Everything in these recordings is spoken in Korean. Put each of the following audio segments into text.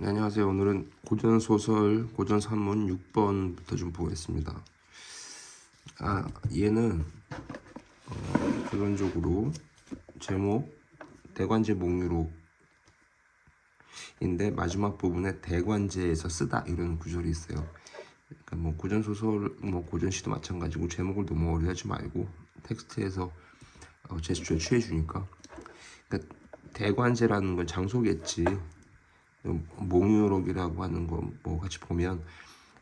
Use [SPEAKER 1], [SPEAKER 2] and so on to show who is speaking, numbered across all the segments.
[SPEAKER 1] 네, 안녕하세요. 오늘은 고전소설 고전산문 6번부터 좀 보겠습니다. 얘는 결론적으로 제목 대관제 목유록인데 마지막 부분에 대관제에서 쓰다 이런 구절이 있어요. 그러니까 뭐 고전소설, 뭐 고전시도 마찬가지고 제목을 너무 어려하지 말고 텍스트에서 제스처에 취해주니까. 그러니까 대관제라는 건 장소겠지. 몽유록이라고 하는 거 뭐 같이 보면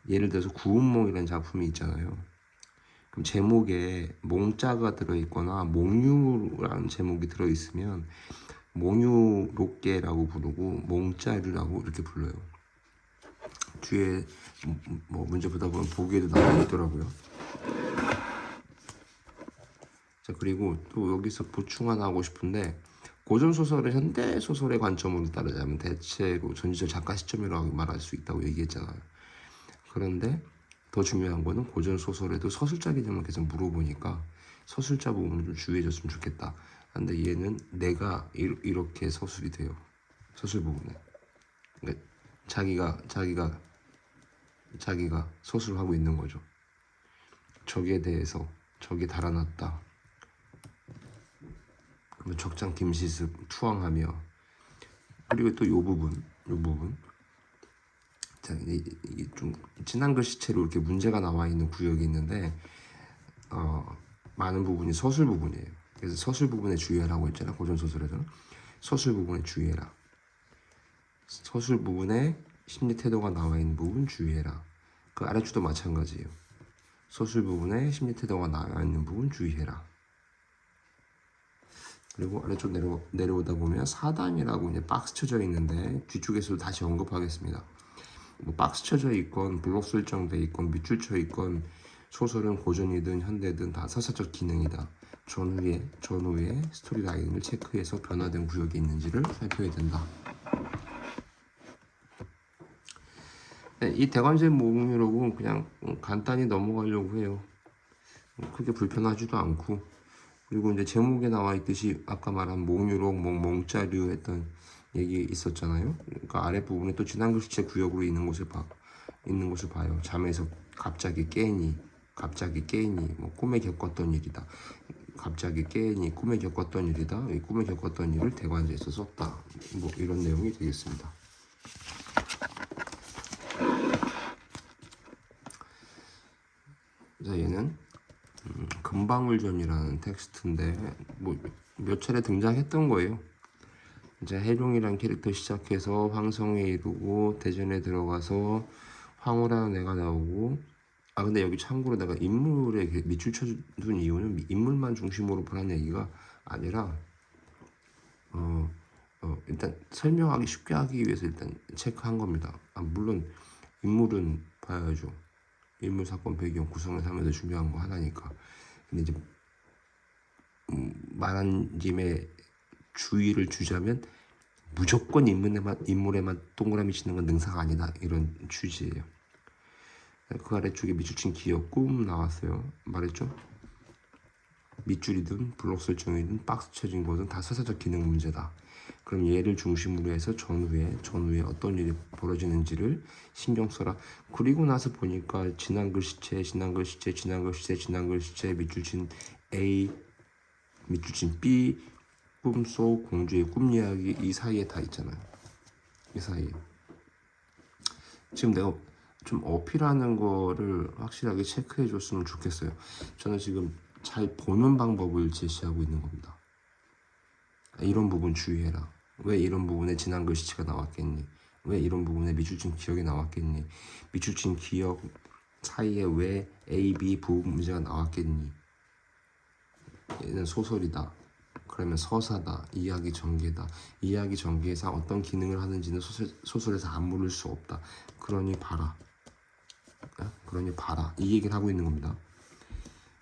[SPEAKER 1] 예를 들어서 구운몽이라는 작품이 있잖아요. 그럼 제목에 몽자가 들어있거나 몽유라는 제목이 들어있으면 몽유록계라고 부르고 몽자류라고 이렇게 불러요. 뒤에 뭐 문제 보다 보면 보기에도 나와 있더라고요. 자, 그리고 또 여기서 보충 하나 하고 싶은데 고전소설은 현대소설의 관점으로 따르자면 대체로 전지적 작가 시점이라고 말할 수 있다고 얘기했잖아요. 그런데 더 중요한 거는 고전소설에도 서술자 개념을 계속 물어보니까 서술자 부분을 좀 주의해줬으면 좋겠다. 근데 얘는 내가 이렇게 서술이 돼요. 서술 부분에. 그러니까 자기가 서술하고 있는 거죠. 적에 대해서 적이 달아났다. 적장 김시습 투항하며. 그리고 또 요 부분 자, 이게 좀 진한 글씨체로 이렇게 문제가 나와 있는 구역이 있는데 많은 부분이 서술 부분이에요. 그래서 서술 부분에 주의하라고 했잖아. 고전소설에서는 서술 부분에 주의해라. 서술 부분에 심리 태도가 나와 있는 부분 주의해라. 그 아래줄도 마찬가지예요. 서술 부분에 심리 태도가 나와 있는 부분 주의해라. 그리고 아래쪽 내려오다 보면 사담이라고 이제 박스 쳐져 있는데 뒤쪽에서도 다시 언급하겠습니다. 뭐 박스 쳐져 있건 블록 설정돼 있건 밑줄 쳐 있건 소설은 고전이든 현대든 다 서사적 기능이다. 전후에 스토리 라인을 체크해서 변화된 구역이 있는지를 살펴야 된다. 네, 이 대관제 목유록은 그냥 간단히 넘어가려고 해요. 크게 불편하지도 않고. 그리고 이제 제목에 나와 있듯이 아까 말한 몽유록, 몽자류 했던 얘기 있었잖아요. 그러니까 아랫부분에 또 진한 글씨체 구역으로 있는 것을 봐요. 잠에서 갑자기 깨니, 뭐 꿈에 겪었던 일이다. 갑자기 깨니 꿈에 겪었던 일이다. 이 꿈에 겪었던 일을 대관제에서 썼다. 뭐 이런 내용이 되겠습니다. 자, 얘는 금방울전이라는 텍스트인데 뭐 몇 차례 등장했던 거예요. 이제 해룡이란 캐릭터 시작해서 황성에 이르고 대전에 들어가서 황후라는 애가 나오고. 근데 여기 참고로 내가 인물에 밑줄 쳐준 이유는 인물만 중심으로 보는 얘기가 아니라 일단 설명하기 쉽게 하기 위해서 일단 체크한 겁니다. 물론 인물은 봐야죠. 인물, 사건, 배경, 구성을 하면서 중요한 거 하나니까. 근데 이제 말한 김에 주의를 주자면 무조건 인물에만 동그라미 치는 건 능사가 아니다. 이런 취지예요. 그 아래쪽에 밑줄 친 기억, 꿈 나왔어요. 말했죠? 밑줄이든 블록 설정이든 박스 쳐진 것은 다 서사적 기능 문제다. 그럼 얘를 중심으로 해서 전후에 어떤 일이 벌어지는지를 신경 써라. 그리고 나서 보니까 진한 글씨체, 밑줄 친 A, 밑줄 친 B, 꿈속 공주의 꿈 이야기 이 사이에 다 있잖아요. 이 사이에. 지금 내가 좀 어필하는 거를 확실하게 체크해 줬으면 좋겠어요. 저는 지금 잘 보는 방법을 제시하고 있는 겁니다. 이런 부분 주의해라. 왜 이런 부분에 진한 글씨체가 나왔겠니? 왜 이런 부분에 밑줄친 기억이 나왔겠니? 밑줄친 기억 사이에 왜 A, B 부분 문제가 나왔겠니? 얘는 소설이다. 그러면 서사다. 이야기 전개다. 이야기 전개에서 어떤 기능을 하는지는 소설에서 안 물을 수 없다. 그러니 봐라. 이 얘기를 하고 있는 겁니다.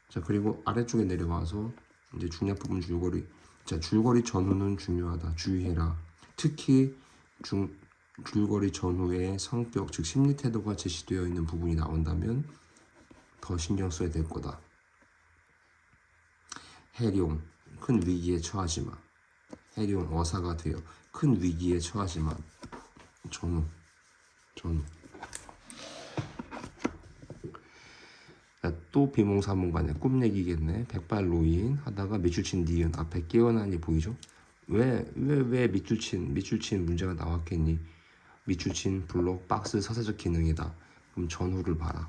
[SPEAKER 1] 자, 그리고 아래쪽에 내려와서 이제 중요한 부분 줄거리. 자, 줄거리 전후는 중요하다. 주의해라. 특히 줄거리 전후에 성격, 즉 심리 태도가 제시되어 있는 부분이 나온다면 더 신경 써야 될 거다. 해룡, 큰 위기에 처하지 마. 해룡 어사가 되어 큰 위기에 처하지 마. 전후. 전후. 또 비몽사몽간에 꿈 얘기겠네. 백발노인 하다가 밑줄 친 니은 앞에 깨어나니 보이죠? 왜 밑줄 친 문제가 나왔겠니? 밑줄 친 블록 박스 서사적 기능이다. 그럼 전후를 봐라.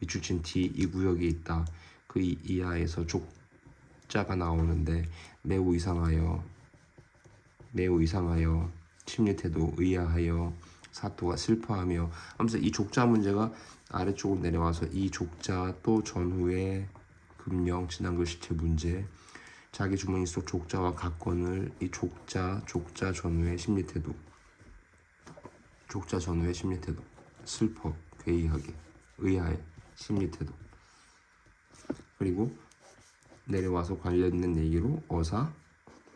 [SPEAKER 1] 밑줄 친 D 이 구역이 있다. 그 이하에서 족자가 나오는데 매우 이상하여 침례태도 의아하여 사또가 슬퍼하며 하면서 이 족자 문제가 아래쪽으로 내려와서 이 족자 또 전후의 금령 지난 글씨체 문제 자기 주머니 속 족자와 각건을 이 족자 전후의 심리태도 슬퍼 괴이하게 의아해 심리태도 그리고 내려와서 관련된 얘기로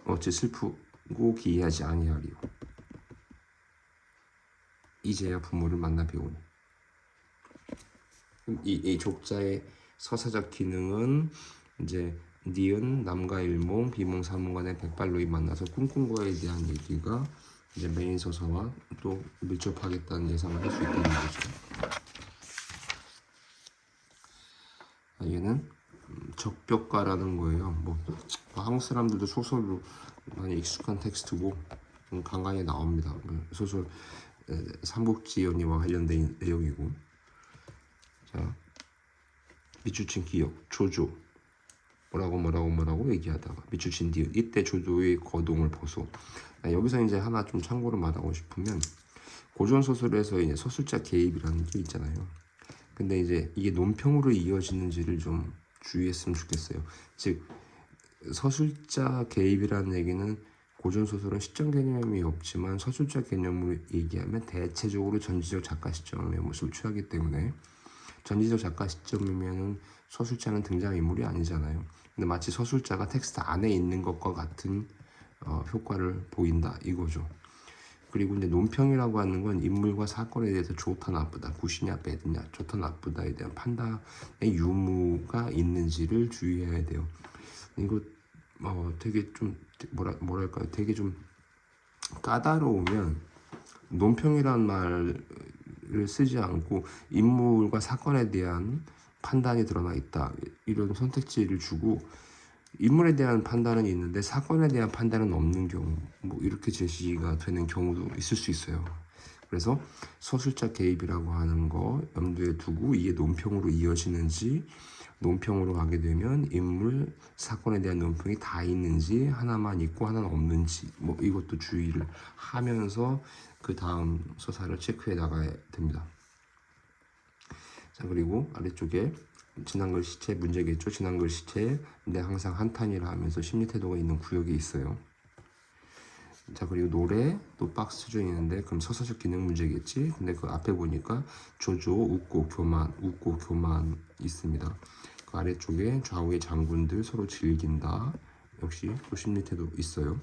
[SPEAKER 1] 어찌 슬프고 기이하지 아니하리요 이제야 부모를 만나 배우니 이 족자의 서사적 기능은 이제 니은 남과 일몽 비몽사몽 간의 백발로이 만나서 꿈꾼 거에 대한 얘기가 이제 메인 서사와 또 밀접하겠다는 예상을 할 수 있다는 거죠. 얘는 적벽가라는 거예요. 뭐 한국 사람들도 소설로 많이 익숙한 텍스트고 간간히 나옵니다. 소설 삼국지 연의와 관련된 내용이고 자 밑줄 친 기억 조조 뭐라고 얘기하다가 밑줄 친 뒤 이때 조조의 거동을 보소. 여기서 이제 하나 좀 참고로 말하고 싶으면 고전 소설에서 이제 서술자 개입이라는 게 있잖아요. 근데 이제 이게 논평으로 이어지는지를 좀 주의했으면 좋겠어요. 즉 서술자 개입이라는 얘기는 고전 소설은 시점 개념이 없지만 서술자 개념으로 얘기하면 대체적으로 전지적 작가 시점의 모습을 취하기 때문에 전지적 작가 시점이면은 서술자는 등장인물이 아니잖아요. 근데 마치 서술자가 텍스트 안에 있는 것과 같은 효과를 보인다 이거죠. 그리고 이제 논평이라고 하는 건 인물과 사건에 대해서 좋다 나쁘다, 굿이냐 배드냐, 좋다 나쁘다에 대한 판단의 유무가 있는지를 주의해야 돼요. 이거 되게 좀 뭐랄까요, 되게 좀 까다로우면 논평이란 말을 쓰지 않고 인물과 사건에 대한 판단이 드러나 있다 이런 선택지를 주고 인물에 대한 판단은 있는데 사건에 대한 판단은 없는 경우 뭐 이렇게 제시가 되는 경우도 있을 수 있어요. 그래서 서술자 개입이라고 하는 거 염두에 두고 이게 논평으로 이어지는지 논평으로 가게 되면 인물 사건에 대한 논평이 다 있는지 하나만 있고 하나는 없는지 뭐 이것도 주의를 하면서 그 다음 서사를 체크해 나가야 됩니다. 자 그리고 아래쪽에 지난 글씨체 문제겠죠. 지난 글씨체에 항상 한탄이라 하면서 심리태도가 있는 구역이 있어요. 자 그리고 노래 또 박스 수준이 있는데 그럼 서사적 기능 문제겠지. 근데 그 앞에 보니까 조조 웃고 교만 있습니다. 그 아래쪽에 좌우의 장군들 서로 즐긴다. 역시 또 심리태도 있어요.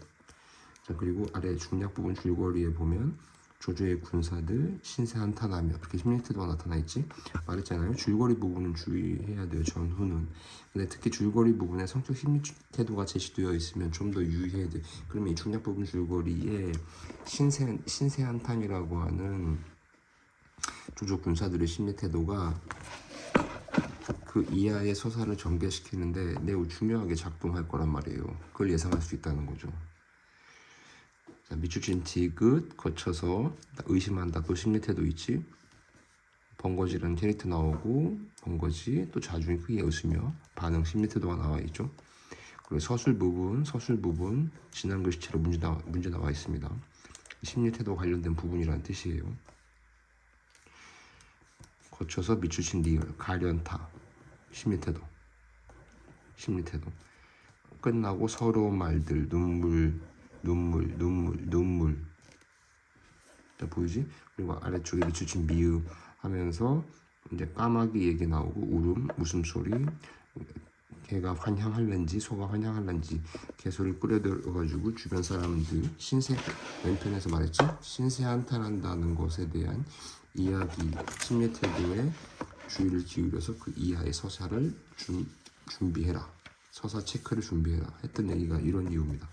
[SPEAKER 1] 자 그리고 아래 중략 부분 줄거리에 보면 조조의 군사들 신세 한탄하며 이렇게 심리태도가 나타나 있지. 말했잖아요. 줄거리 부분은 주의해야 돼요. 전후는. 근데 특히 줄거리 부분에 성격 심리태도가 제시되어 있으면 좀 더 유의해야 돼. 그러면 이 중략 부분 줄거리에 신세 한탄이라고 하는 조조 군사들의 심리태도가 그 이하의 서사를 전개시키는데 매우 중요하게 작동할 거란 말이에요. 그걸 예상할 수 있다는 거죠. 자, 밑줄 친 디귿 거쳐서 의심한다 또 심리태도 있지. 번거지라는 캐릭터 나오고 번거지 또 자중이 크게 웃으며 반응 심리태도가 나와 있죠. 그리고 서술 부분 지난 글씨체로 문제 나와 있습니다. 심리태도 관련된 부분이라는 뜻이에요. 거쳐서 밑줄 친 리을 가련타 심리태도 끝나고 서러운 말들 눈물 자 보이지? 그리고 아래쪽에 밑줄 친 미음 하면서 이제 까마귀 얘기 나오고 울음 웃음소리 개가 환향할는지 소가 환향할는지 개소리를 끌어들여가지고 주변 사람들 왼편에서 말했죠? 신세 한탄한다는 것에 대한 이야기 심리태도에 주의를 기울여서 그 이하의 서사를 준비해라 서사 체크를 준비해라 했던 얘기가 이런 이유입니다.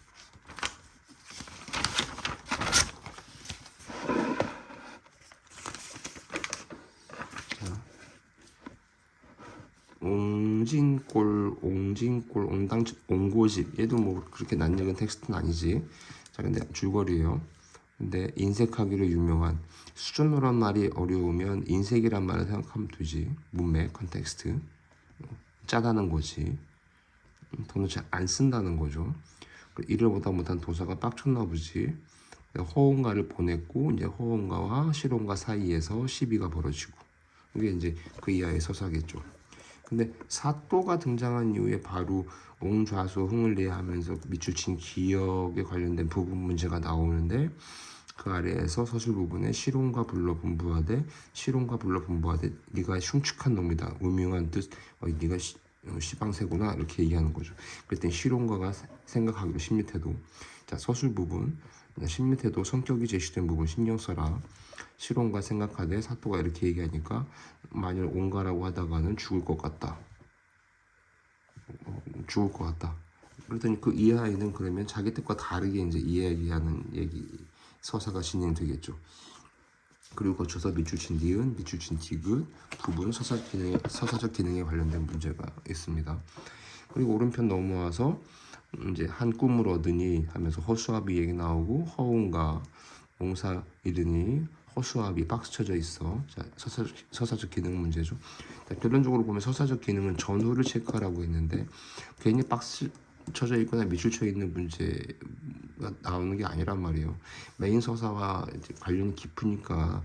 [SPEAKER 1] 옹진골, 옹고집. 얘도 뭐 그렇게 낯익은 텍스트는 아니지. 자, 근데 줄거리예요. 근데 인색하기로 유명한 수준어란 말이 어려우면 인색이란 말을 생각하면 되지. 문맥, 컨텍스트. 짜다는 거지. 돈을 잘 안 쓴다는 거죠. 일을 보다 못한 도사가 빡쳤나 보지. 허언가를 보냈고 이제 허언가와 실언가 사이에서 시비가 벌어지고 이게 이제 그 이하의 서사겠죠. 근데 사또가 등장한 이후에 바로 옹좌소 흥을 내야 하면서 밑줄친 기역에 관련된 부분 문제가 나오는데 그 아래에서 서술 부분에 실온과 불러 분부하되 네가 흉측한 놈이다. 음흉한 뜻 네가 시방새구나 이렇게 얘기하는 거죠. 그랬더니 실온가가 생각하기로 신mit태도. 자, 서술 부분 신mit태도 성격이 제시된 부분 신경 써라. 실온가 생각하되 사또가 이렇게 얘기하니까 만일 온가라고 하다가는 죽을 것 같다. 그랬더니 그 이하에는 그러면 자기 뜻과 다르게 이제 이야기하는 얘기 서사가 진행되겠죠. 그리고 거쳐서 밑줄친 니은, 밑줄친 디귿 부분 서사적 기능에 관련된 문제가 있습니다. 그리고 오른편 넘어와서 이제 한 꿈을 얻으니 하면서 허수아비 얘기 나오고 허운가 몽사 이르니 허수아비 박스 쳐져 있어. 자, 서사적 기능 문제죠. 자, 결론적으로 보면 서사적 기능은 전후를 체크하라고 했는데 괜히 박스 쳐져 있거나 밑줄 쳐 있는 문제가 나오는 게 아니란 말이에요. 메인 서사와 이제 관련이 깊으니까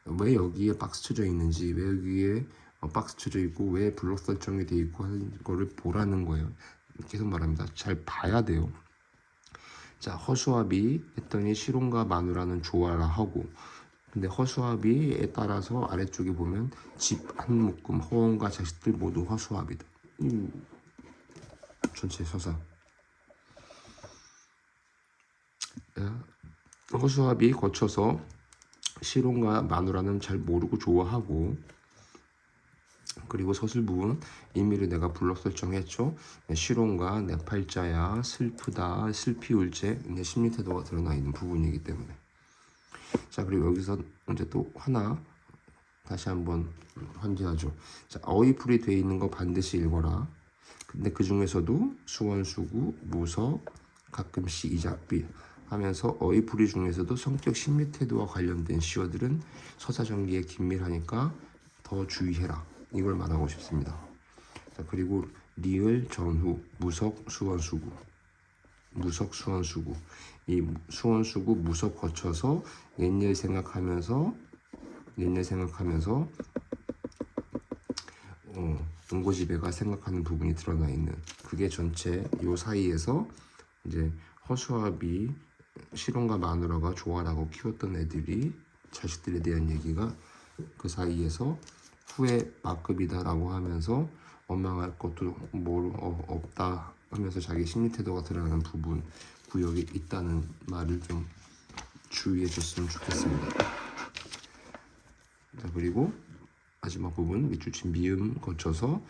[SPEAKER 1] 왜 여기에 박스 쳐져 있는지, 왜 여기에 박스 쳐져 있고 왜 블록 설정이 돼 있고 하는 거를 보라는 거예요. 계속 말합니다. 잘 봐야 돼요. 자, 허수아비 했더니 실온과 마누라는 좋아라 하고, 근데 허수아비에 따라서 아래쪽에 보면 집 한 묶음 허원과 자식들 모두 허수아비다. 전체 서사. 허수아비 거쳐서 실온과 마누라는 잘 모르고 좋아하고, 그리고 서술 부분 임의로 내가 블록 설정했죠. 실온과 내 팔자야 슬프다 슬피울제 심리 태도가 드러나 있는 부분이기 때문에. 자, 그리고 여기서 이제 또 하나 다시 한번 환기하죠. 자, 어휘풀이 되어 있는 거 반드시 읽어라. 근데 그 중에서도 수원수구, 무석, 가끔씩 이작비 하면서 어휘풀이 중에서도 성격 심리 태도와 관련된 시어들은 서사 전개에 긴밀하니까 더 주의해라. 이걸 말하고 싶습니다. 자, 그리고 리을, 전후, 무석, 수원수구. 이 수원수구, 무석 거쳐서 옛일 생각하면서 응고지배가 생각하는 부분이 드러나 있는 그게 전체 요 사이에서 이제 허수아비 실온과 마누라가 좋아라고 키웠던 애들이 자식들에 대한 얘기가 그 사이에서 후에 막급이다라고 하면서 원망할 것도 없다 하면서 자기 심리 태도가 드러나는 부분 구역이 있다는 말을 좀 주의해 줬으면 좋겠습니다. 자, 그리고 마지막 부분 밑줄친 미음 거쳐서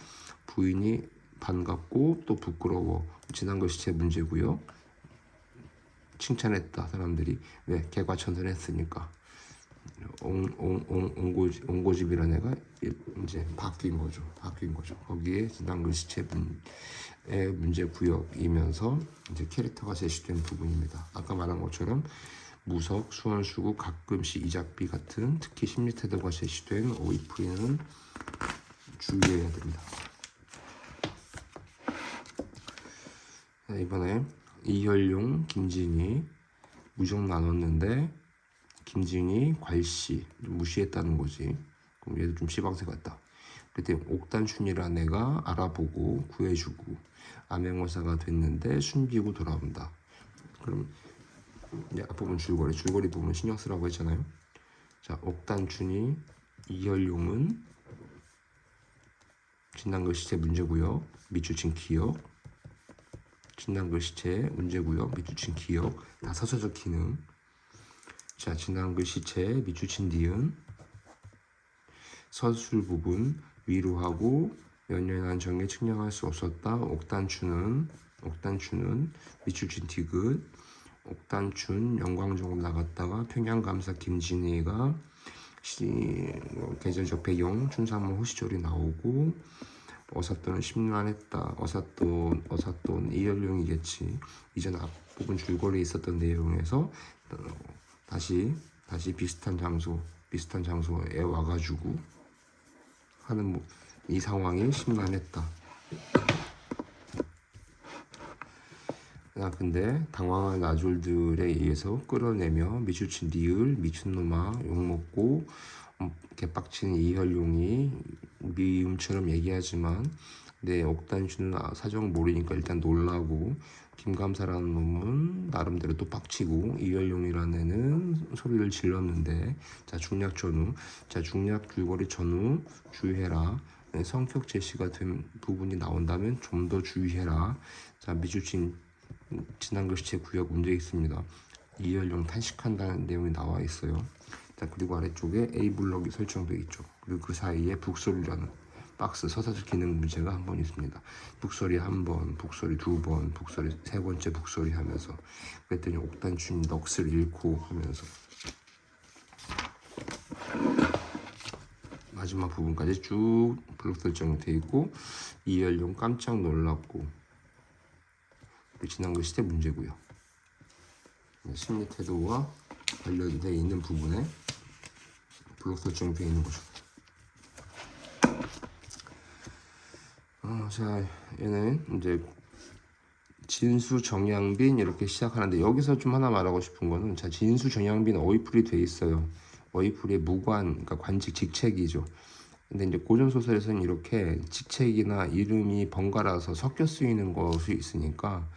[SPEAKER 1] 부인이 반갑고 또 부끄러워 지난 글씨체 문제고요. 칭찬했다 사람들이 왜 개과천선했으니까. 옹고집이라는 애가 이제 바뀐 거죠. 거기에 지난 글씨체의 문제 구역이면서 이제 캐릭터가 제시된 부분입니다. 아까 말한 것처럼 무석, 수원수구, 가끔씩 이작비 같은 특히 심리 태도가 제시된 어휘풀이는 주의해야 됩니다. 자, 이번에 이혈용, 김진희 무적 나눴는데 김진희 괄씨 무시했다는 거지. 그럼 얘도 좀 시방새 같다. 그때 옥단춘이라는 애가 알아보고 구해주고 암행어사가 됐는데 숨기고 돌아온다. 그럼 이제 앞부분 줄거리 부분 신경 쓰라고 했잖아요. 자, 옥단춘이 이혈용은 진단글씨체 문제고요. 밑줄친 기억 진단글씨체 문제고요. 밑줄친 기억 다 서사적 기능. 자, 진단글씨체 밑줄친 니은 서술 부분 위로하고 연연한 정에 측량할 수 없었다. 옥단춘은 밑줄친 디귿 옥단춘 영광적으로 나갔다가 평양감사 김진희가 계절적 배경 춘삼호 호시절이 나오고 어사또는 심란했다. 어사또는 이연룡이겠지. 이전 앞부분 줄거리에 있었던 내용에서 다시 비슷한 장소에 와가지고 하는 이 상황이 심란했다. 근데 당황한 아졸들에 의해서 끌어내며 미주친 니을 미친놈아 욕먹고 개빡치는 이혈용이 미음처럼 얘기하지만 옥단주는 사정 모르니까 일단 놀라고 김감사라는 놈은 나름대로 또 빡치고 이혈용이라는 애는 소리를 질렀는데 중략 줄거리 전후 주의해라. 성격 제시가 된 부분이 나온다면 좀 더 주의해라. 미주친 지난 글씨 제 구역 문제 있습니다. 이혈용 탄식한다는 내용이 나와 있어요. 그리고 아래쪽에 A 블럭이 설정되어 있죠. 그리고 그 사이에 북소리라는 박스 서사적 기능 문제가 한 번 있습니다. 북소리 한 번, 북소리 두 번, 북소리 세 번째 북소리 하면서 그랬더니 옥단춘이 넋을 잃고 하면서 마지막 부분까지 쭉 블록 설정되어 있고 이혈용 깜짝 놀랐고 지난 글씨 때 문제고요. 심리 태도와 관련되어 있는 부분에 블록 설정되어 있는 거죠. 자, 얘는 이제 진수 정양빈 이렇게 시작하는데 여기서 좀 하나 말하고 싶은 거는 진수 정양빈 어휘풀이 돼 있어요. 어휘풀이의 무관, 그러니까 관직 직책이죠. 근데 이제 고전 소설에서는 이렇게 직책이나 이름이 번갈아서 섞여 쓰이는 것이 있으니까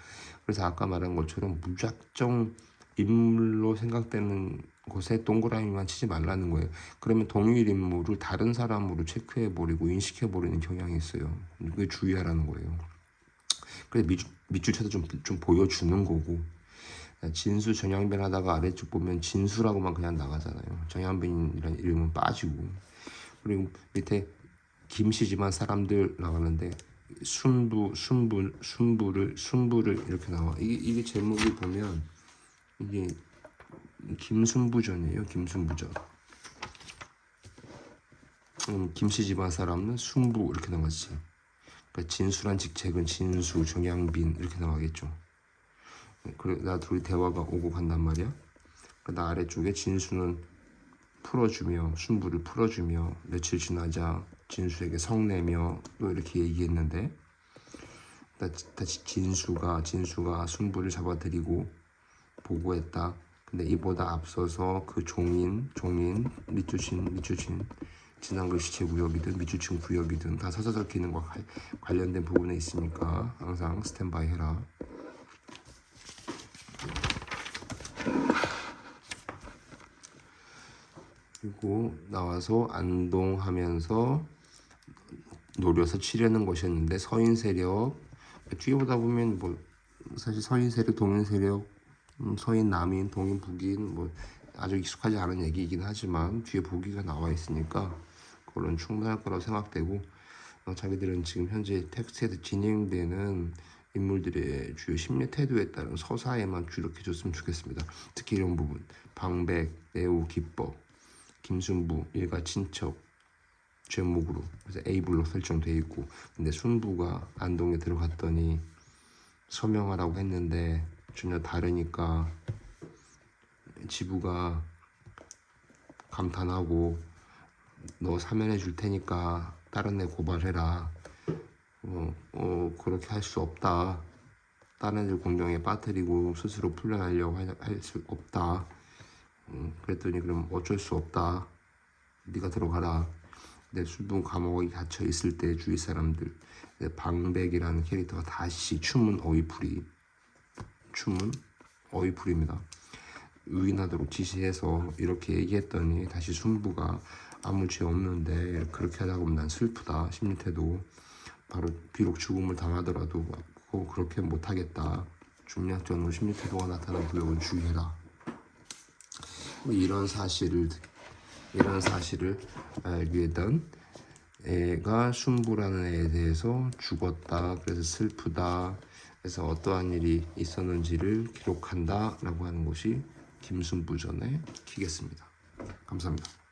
[SPEAKER 1] 그래서 아까 말한 것처럼 무작정 인물로 생각되는 곳에 동그라미만 치지 말라는 거예요. 그러면 동일 인물을 다른 사람으로 체크해버리고 인식해버리는 경향이 있어요. 그게 주의하라는 거예요. 그래서 밑줄쳐서 좀 보여주는 거고 진수 정양빈 하다가 아래쪽 보면 진수라고만 그냥 나가잖아요. 정양빈이라는 이름은 빠지고 그리고 밑에 김씨지만 사람들 나가는데 순부를 이렇게 나와. 이게 제목이 보면 이게 김순부전이에요. 김순부전. 김씨 집안 사람은 순부 이렇게 나가지. 그러니까 진수란 직책은 진수, 정양빈 이렇게 나가겠죠. 그래 나 둘이 대화가 오고 간단 말이야. 나 아래쪽에 진수는 풀어주며 순부를 풀어주며 며칠 지나자 진수에게 성내며 또 이렇게 얘기했는데 다시 진수가 순부를 잡아들이고 보고했다. 근데 이보다 앞서서 그 종인 밑주친 지난 글씨 제 구역이든 밑주친 구역이든 다 서사적 기능과 관련된 부분에 있으니까 항상 스탠바이 해라. 그리고 나와서 안동하면서 노려서 치려는 것이었는데 서인 세력 뒤에 보다 보면 뭐 사실 서인 세력, 동인 세력, 서인, 남인, 동인, 북인 뭐 아주 익숙하지 않은 얘기이긴 하지만 뒤에 보기가 나와 있으니까 그거는 충분할 거라고 생각되고 자기들은 지금 현재 텍스트에서 진행되는 인물들의 주요 심리 태도에 따른 서사에만 주력해줬으면 좋겠습니다. 특히 이런 부분 방백, 매우 기뻐, 김순부, 일가 친척 제목으로 그래서 A 블록 설정되어 있고 근데 순부가 안동에 들어갔더니 서명하라고 했는데 전혀 다르니까 지부가 감탄하고 너 사면해 줄 테니까 다른 애 고발해라. 그렇게 할 수 없다. 다른 애들 공경에 빠뜨리고 스스로 풀려나려고 할 수 없다. 그랬더니 그럼 어쩔 수 없다. 네가 들어가라. 내 수분 감옥에 갇혀 있을 때 주위 사람들 방백이라는 캐릭터가 다시 춤은 어휘풀이입니다. 유인하도록 지시해서 이렇게 얘기했더니 다시 순부가 아무 죄 없는데 그렇게 하다 보면 난 슬프다. 심리태도 바로 비록 죽음을 당하더라도 그렇게 못하겠다. 중략전으로 심리태도가 나타난 구역은 주의해라. 이런 사실을 알게 된 애가 순부라는 애에 대해서 죽었다. 그래서 슬프다. 그래서 어떠한 일이 있었는지를 기록한다 라고 하는 것이 김순부전의 키겠습니다. 감사합니다.